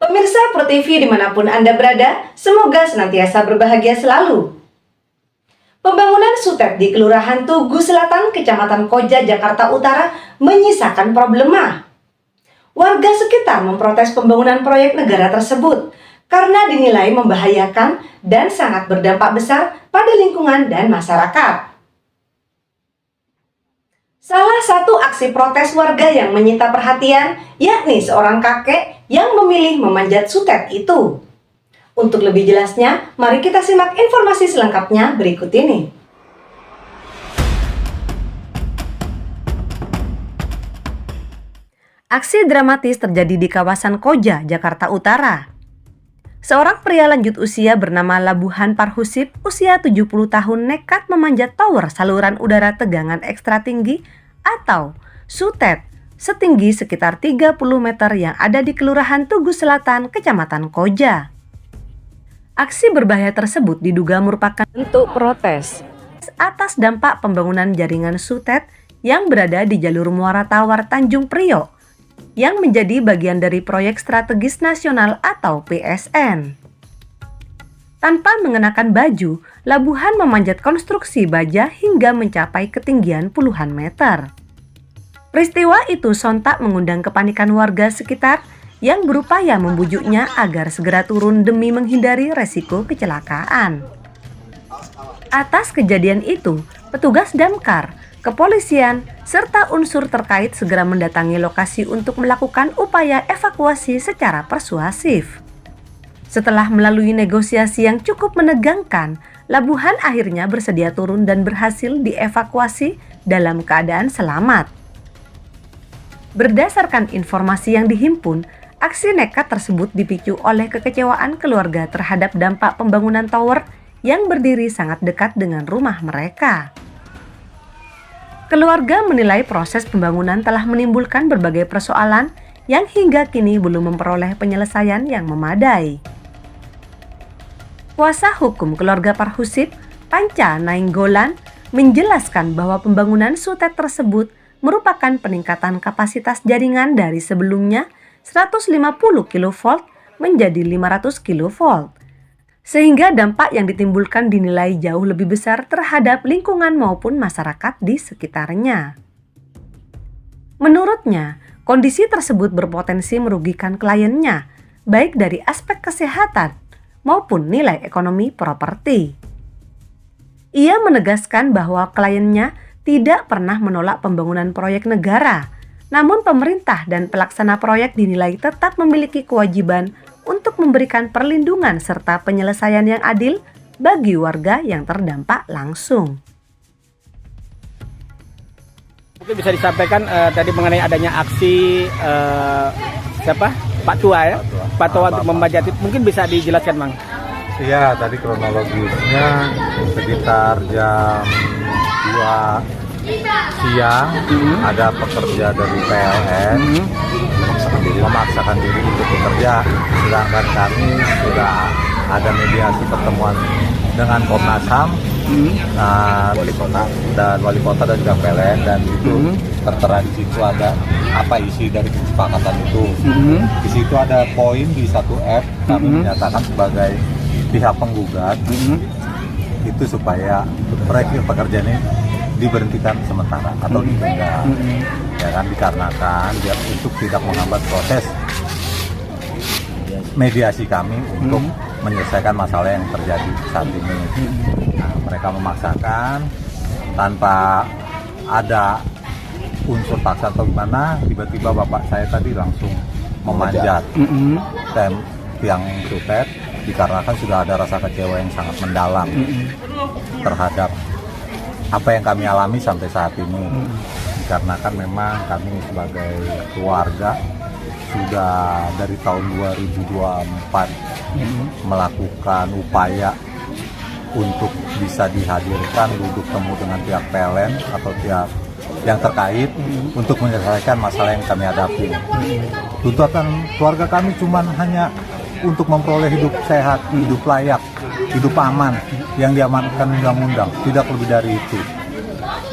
Pemirsa Pro TV dimanapun Anda berada, semoga senantiasa berbahagia selalu. Pembangunan sutet di Kelurahan Tugu Selatan, Kecamatan Koja, Jakarta Utara menyisakan problema. Warga sekitar memprotes pembangunan proyek negara tersebut karena dinilai membahayakan dan sangat berdampak besar pada lingkungan dan masyarakat. Salah satu aksi protes warga yang menyita perhatian yakni seorang kakek yang memilih memanjat sutet itu. Untuk lebih jelasnya, mari kita simak informasi selengkapnya berikut ini. Aksi dramatis terjadi di kawasan Koja, Jakarta Utara. Seorang pria lanjut usia bernama Labuhan Parhusip, usia 70 tahun, nekat memanjat tower saluran udara tegangan ekstra tinggi atau sutet setinggi sekitar 30 meter yang ada di Kelurahan Tugu Selatan, Kecamatan Koja. Aksi berbahaya tersebut diduga merupakan bentuk protes atas dampak pembangunan jaringan sutet yang berada di jalur Muara Tawar Tanjung Priok yang menjadi bagian dari proyek strategis nasional atau PSN. Tanpa mengenakan baju, Labuhan memanjat konstruksi baja hingga mencapai ketinggian puluhan meter. Peristiwa itu sontak mengundang kepanikan warga sekitar yang berupaya membujuknya agar segera turun demi menghindari resiko kecelakaan. Atas kejadian itu, petugas damkar, kepolisian, serta unsur terkait segera mendatangi lokasi untuk melakukan upaya evakuasi secara persuasif. Setelah melalui negosiasi yang cukup menegangkan, Labuhan akhirnya bersedia turun dan berhasil dievakuasi dalam keadaan selamat. Berdasarkan informasi yang dihimpun, aksi nekat tersebut dipicu oleh kekecewaan keluarga terhadap dampak pembangunan tower yang berdiri sangat dekat dengan rumah mereka. Keluarga menilai proses pembangunan telah menimbulkan berbagai persoalan yang hingga kini belum memperoleh penyelesaian yang memadai. Kuasa hukum keluarga Parhusip, Panca Nainggolan, menjelaskan bahwa pembangunan sutet tersebut merupakan peningkatan kapasitas jaringan dari sebelumnya 150 kV menjadi 500 kV. Sehingga dampak yang ditimbulkan dinilai jauh lebih besar terhadap lingkungan maupun masyarakat di sekitarnya. Menurutnya, kondisi tersebut berpotensi merugikan kliennya, baik dari aspek kesehatan maupun nilai ekonomi properti. Ia menegaskan bahwa kliennya tidak pernah menolak pembangunan proyek negara, namun pemerintah dan pelaksana proyek dinilai tetap memiliki kewajiban untuk memberikan perlindungan serta penyelesaian yang adil bagi warga yang terdampak langsung. Mungkin bisa disampaikan tadi mengenai adanya aksi Pak Tua ya? Pak Tua untuk memanjat, mungkin bisa dijelaskan, Bang? Iya, tadi kronologisnya sekitar jam 2 siang ada pekerja dari PLN memaksakan diri untuk bekerja, sedangkan kami sudah ada mediasi pertemuan dengan Komnas HAM, wali kota dan juga PLN, dan itu tertera di situ ada apa isi dari kesepakatan itu. Di situ ada poin di 1F kami menyatakan sebagai pihak penggugat itu supaya proyek pekerjaan ini diberhentikan sementara atau ditunda, ya kan, dikarenakan dia untuk tidak menghambat proses mediasi kami untuk menyelesaikan masalah yang terjadi saat ini. Nah, mereka memaksakan tanpa ada unsur paksa atau gimana, tiba-tiba bapak saya tadi langsung memanjat tiang sutet dikarenakan sudah ada rasa kecewa yang sangat mendalam terhadap apa yang kami alami sampai saat ini. Dikarenakan memang kami sebagai keluarga sudah dari tahun 2024 melakukan upaya untuk bisa dihadirkan duduk temu dengan pihak PLN atau pihak yang terkait untuk menyelesaikan masalah yang kami hadapi. Tuntutan keluarga kami cuma hanya untuk memperoleh hidup sehat, hidup layak, hidup aman yang diamankan undang-undang, tidak lebih dari itu.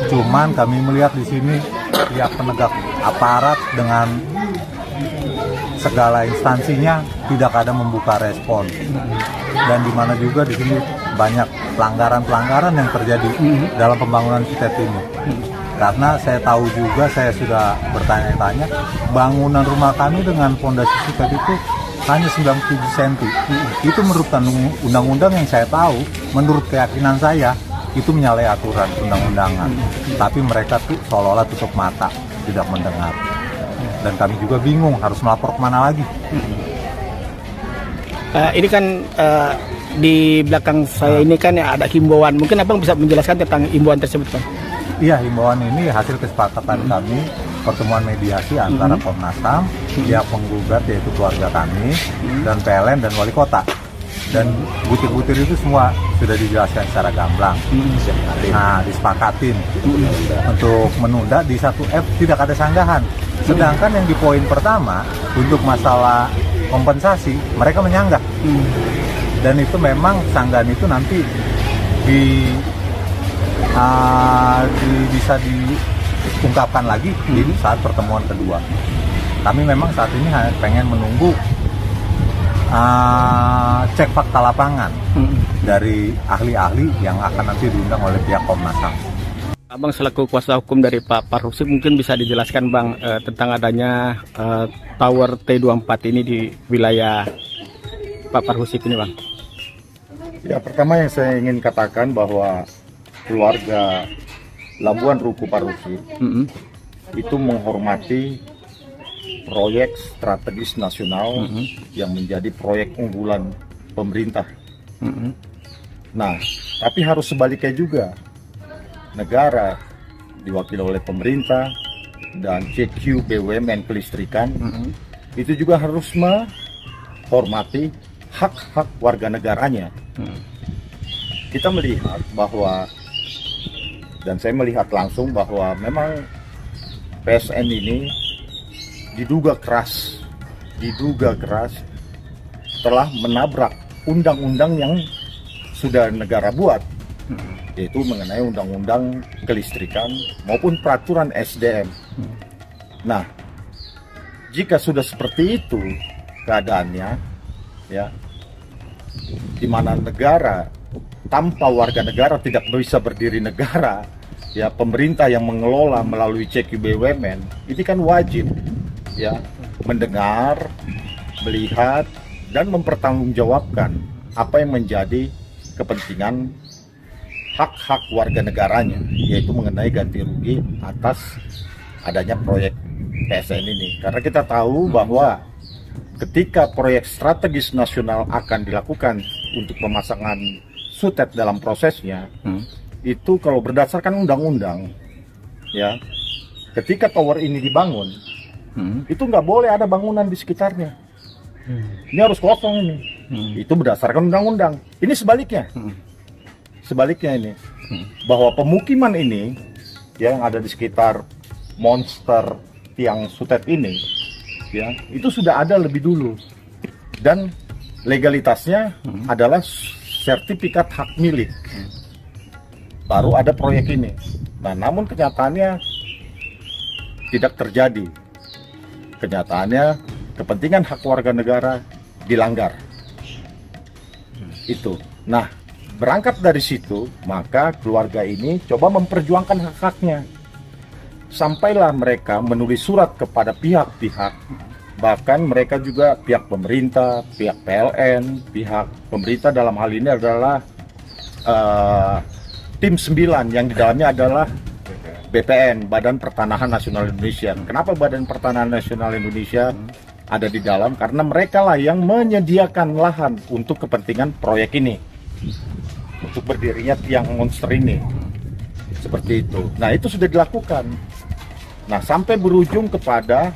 Cuman kami melihat di sini pihak penegak aparat dengan segala instansinya tidak ada membuka respon, dan di mana juga di sini banyak pelanggaran-pelanggaran yang terjadi dalam pembangunan Sutet ini. Karena saya tahu juga, saya sudah bertanya-tanya, bangunan rumah kami dengan fondasi Sutet itu hanya 97 cm. Itu menurut undang-undang yang saya tahu, menurut keyakinan saya, itu menyalahi aturan undang-undangan. Tapi mereka tuh seolah-olah tutup mata, tidak mendengar. Dan kami juga bingung harus melapor kemana lagi. Ini kan di belakang saya ini kan ya ada himbauan. Mungkin abang bisa menjelaskan tentang himbauan tersebut, Bang? Iya, himbauan ini hasil kesepakatan kami, pertemuan mediasi antara Komnas HAM, pihak penggugat yaitu keluarga kami, dan PLN dan wali kota. Dan butir-butir itu semua sudah dijelaskan secara gamblang. Nah, disepakatin untuk menunda di 1F tidak ada sanggahan. Sedangkan yang di poin pertama untuk masalah kompensasi mereka menyanggah. Dan itu memang sanggahan itu nanti bisa diungkapkan lagi di saat pertemuan kedua. Kami memang saat ini pengen menunggu cek fakta lapangan dari ahli-ahli yang akan nanti diundang oleh pihak Komnas HAM. Abang selaku kuasa hukum dari Pak Parhusip mungkin bisa dijelaskan, Bang, tentang adanya tower T24 ini di wilayah Pak Parhusip ini, Bang. Ya, pertama yang saya ingin katakan bahwa keluarga Labuan Ruku Parhusip itu menghormati proyek strategis nasional yang menjadi proyek unggulan pemerintah. Nah, tapi harus sebaliknya juga. Negara diwakili oleh pemerintah dan CQ BUMN Kelistrikan itu juga harus menghormati hak-hak warga negaranya. Kita melihat bahwa, dan saya melihat langsung bahwa memang PSN ini diduga keras telah menabrak undang-undang yang sudah negara buat, yaitu mengenai undang-undang kelistrikan maupun peraturan SDM. Nah, jika sudah seperti itu keadaannya, ya, di mana negara tanpa warga negara tidak bisa berdiri negara, ya, pemerintah yang mengelola melalui CQ BUMN, ini kan wajib, ya, mendengar, melihat, dan mempertanggungjawabkan apa yang menjadi kepentingan hak-hak warga negaranya, yaitu mengenai ganti rugi atas adanya proyek PSN ini. Karena kita tahu bahwa ketika proyek strategis nasional akan dilakukan untuk pemasangan Sutet dalam prosesnya, itu kalau berdasarkan undang-undang, ya, ketika tower ini dibangun, itu nggak boleh ada bangunan di sekitarnya. Ini harus kosong ini. Itu berdasarkan undang-undang. Ini sebaliknya. Sebaliknya ini, bahwa pemukiman ini, ya, yang ada di sekitar monster tiang Sutet ini, ya, itu sudah ada lebih dulu, dan legalitasnya adalah sertifikat hak milik. Baru ada proyek ini. Nah, namun kenyataannya tidak terjadi. Kenyataannya kepentingan hak warga negara dilanggar. Itu. Nah, berangkat dari situ, maka keluarga ini coba memperjuangkan hak-haknya. Sampailah mereka menulis surat kepada pihak-pihak, bahkan mereka juga pihak pemerintah, pihak PLN, pihak pemerintah dalam hal ini adalah tim 9 yang di dalamnya adalah BPN, Badan Pertanahan Nasional Indonesia. Kenapa Badan Pertanahan Nasional Indonesia ada di dalam? Karena mereka lah yang menyediakan lahan untuk kepentingan proyek ini, untuk berdirinya tiang monster ini, seperti itu. Nah, itu sudah dilakukan. Nah, sampai berujung kepada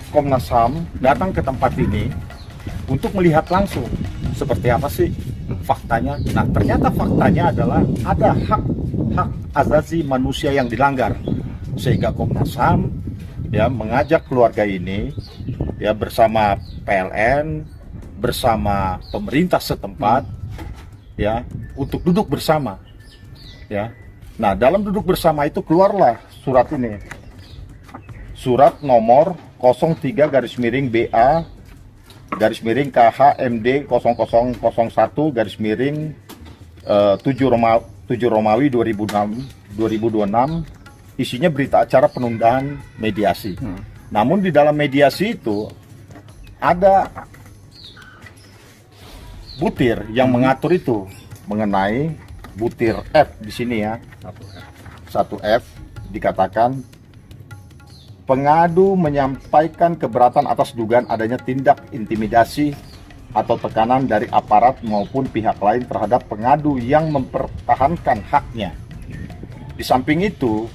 Komnas HAM datang ke tempat ini untuk melihat langsung seperti apa sih faktanya. Nah, ternyata faktanya adalah ada hak asasi manusia yang dilanggar, sehingga Komnas HAM, ya, mengajak keluarga ini, ya, bersama PLN, bersama pemerintah setempat, ya, untuk duduk bersama, ya. Nah, dalam duduk bersama itu keluarlah surat ini, surat nomor 03 garis miring BA garis miring KHMD 0001 garis miring 7 Romawi 2026 isinya berita acara penundaan mediasi. Namun di dalam mediasi itu ada butir yang mengatur itu mengenai butir F di sini ya. 1F dikatakan pengadu menyampaikan keberatan atas dugaan adanya tindak intimidasi atau tekanan dari aparat maupun pihak lain terhadap pengadu yang mempertahankan haknya. Di samping itu,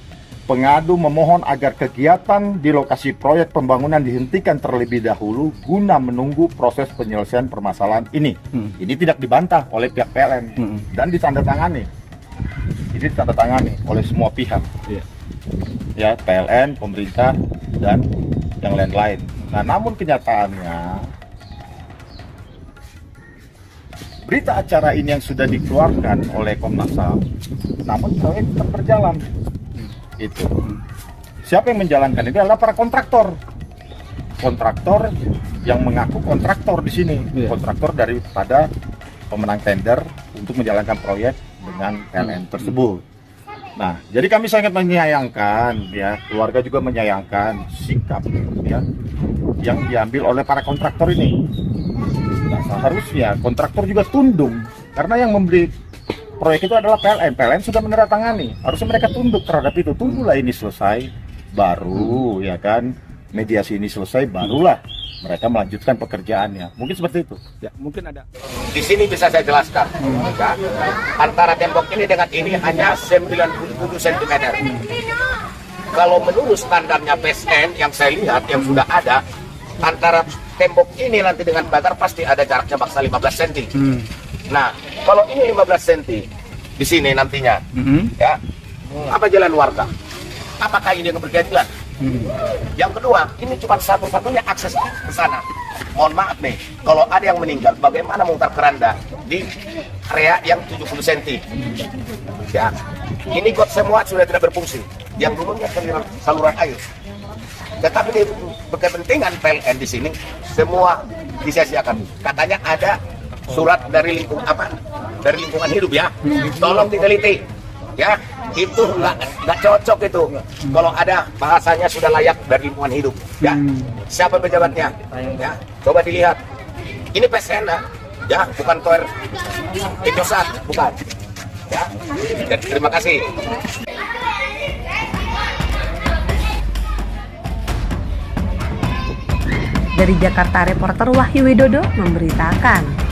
pengadu memohon agar kegiatan di lokasi proyek pembangunan dihentikan terlebih dahulu guna menunggu proses penyelesaian permasalahan ini. Ini tidak dibantah oleh pihak PLN dan ditandatangani. Ini ditandatangani oleh semua pihak. Ya, PLN, pemerintah, dan yang lain-lain. Nah, namun kenyataannya berita acara ini yang sudah dikeluarkan oleh Komnas HAM, namun proyek tetap berjalan. Itu. Siapa yang menjalankan ini adalah para kontraktor. Kontraktor yang mengaku kontraktor di sini, kontraktor daripada pemenang tender untuk menjalankan proyek dengan PLN tersebut. Nah, jadi kami sangat menyayangkan, ya, keluarga juga menyayangkan sikap, ya, yang diambil oleh para kontraktor ini. Nah, seharusnya kontraktor juga tunduk, karena yang membeli proyek itu adalah PLN. PLN sudah menandatangani, harusnya mereka tunduk terhadap itu. Tunggulah ini selesai, baru, ya kan, mediasi ini selesai, barulah mereka melanjutkan pekerjaannya. Mungkin seperti itu. Ya, mungkin ada. Di sini bisa saya jelaskan. Ya. Antara tembok ini dengan ini hanya 97 cm. Kalau menurut standarnya PSN yang saya lihat, yang sudah ada, antara tembok ini nanti dengan pagar pasti ada jaraknya maksa 15 cm. Nah, kalau ini 15 cm di sini nantinya, ya, apa jalan warga? Apakah ini yang berkeadilan? Yang kedua, ini cuma satu-satunya akses ke sana. Mohon maaf nih, kalau ada yang meninggal, bagaimana memutar keranda di area yang 70 cm? Ya, ini got semua sudah tidak berfungsi. Yang dulunya saluran air. Tetapi di berkepentingan PLN di sini semua disia-siakan. Katanya ada surat dari dari lingkungan hidup ya. Tolong diteliti. Ya, itu nggak cocok itu. Kalau ada bahasanya sudah layak dari lingkungan hidup. Ya, siapa pejabatnya? Ya, coba dilihat. Ini PSN ya, bukan toer Indosat, bukan. Ya, terima kasih. Dari Jakarta, reporter Wahyu Widodo memberitakan.